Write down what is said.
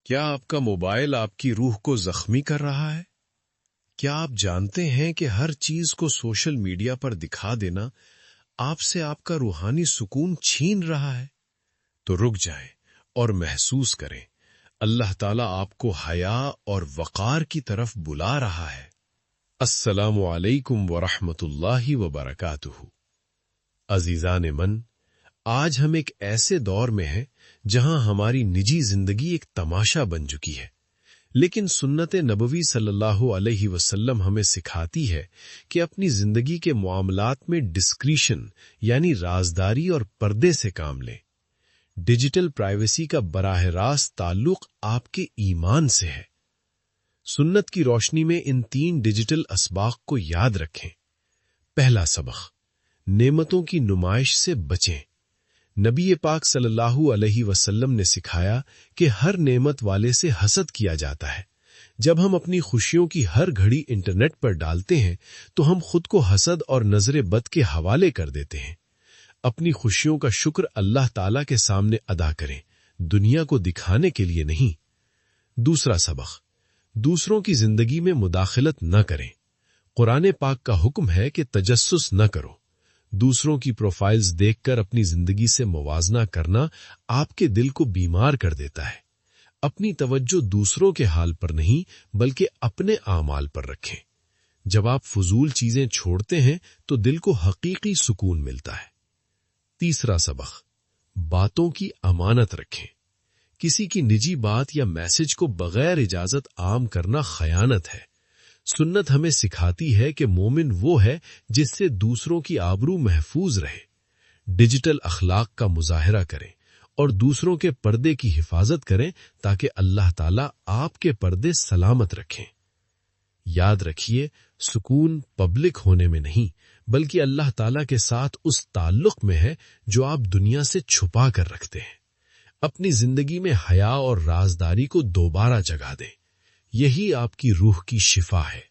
کیا آپ کا موبائل آپ کی روح کو زخمی کر رہا ہے؟ کیا آپ جانتے ہیں کہ ہر چیز کو سوشل میڈیا پر دکھا دینا آپ سے آپ کا روحانی سکون چھین رہا ہے؟ تو رک جائیں اور محسوس کریں، اللہ تعالیٰ آپ کو حیا اور وقار کی طرف بلا رہا ہے۔ السلام علیکم ورحمۃ اللہ وبرکاتہ۔ عزیزان من، آج ہم ایک ایسے دور میں ہیں جہاں ہماری نجی زندگی ایک تماشا بن چکی ہے، لیکن سنت نبوی صلی اللہ علیہ وسلم ہمیں سکھاتی ہے کہ اپنی زندگی کے معاملات میں ڈسکریشن یعنی رازداری اور پردے سے کام لیں۔ ڈیجیٹل پرائیویسی کا براہ راست تعلق آپ کے ایمان سے ہے۔ سنت کی روشنی میں ان 3 ڈیجیٹل اسباق کو یاد رکھیں۔ پہلا سبق، نعمتوں کی نمائش سے بچیں۔ نبی پاک صلی اللہ علیہ وسلم نے سکھایا کہ ہر نعمت والے سے حسد کیا جاتا ہے۔ جب ہم اپنی خوشیوں کی ہر گھڑی انٹرنیٹ پر ڈالتے ہیں تو ہم خود کو حسد اور نظر بد کے حوالے کر دیتے ہیں۔ اپنی خوشیوں کا شکر اللہ تعالیٰ کے سامنے ادا کریں، دنیا کو دکھانے کے لیے نہیں۔ دوسرا سبق، دوسروں کی زندگی میں مداخلت نہ کریں۔ قرآن پاک کا حکم ہے کہ تجسس نہ کرو۔ دوسروں کی پروفائلز دیکھ کر اپنی زندگی سے موازنہ کرنا آپ کے دل کو بیمار کر دیتا ہے۔ اپنی توجہ دوسروں کے حال پر نہیں بلکہ اپنے اعمال پر رکھیں۔ جب آپ فضول چیزیں چھوڑتے ہیں تو دل کو حقیقی سکون ملتا ہے۔ تیسرا سبق، باتوں کی امانت رکھیں۔ کسی کی نجی بات یا میسج کو بغیر اجازت عام کرنا خیانت ہے۔ سنت ہمیں سکھاتی ہے کہ مومن وہ ہے جس سے دوسروں کی آبرو محفوظ رہے۔ ڈیجیٹل اخلاق کا مظاہرہ کریں اور دوسروں کے پردے کی حفاظت کریں تاکہ اللہ تعالیٰ آپ کے پردے سلامت رکھیں۔ یاد رکھیے، سکون پبلک ہونے میں نہیں بلکہ اللہ تعالیٰ کے ساتھ اس تعلق میں ہے جو آپ دنیا سے چھپا کر رکھتے ہیں۔ اپنی زندگی میں حیا اور رازداری کو دوبارہ جگا دیں، یہی آپ کی روح کی شفا ہے۔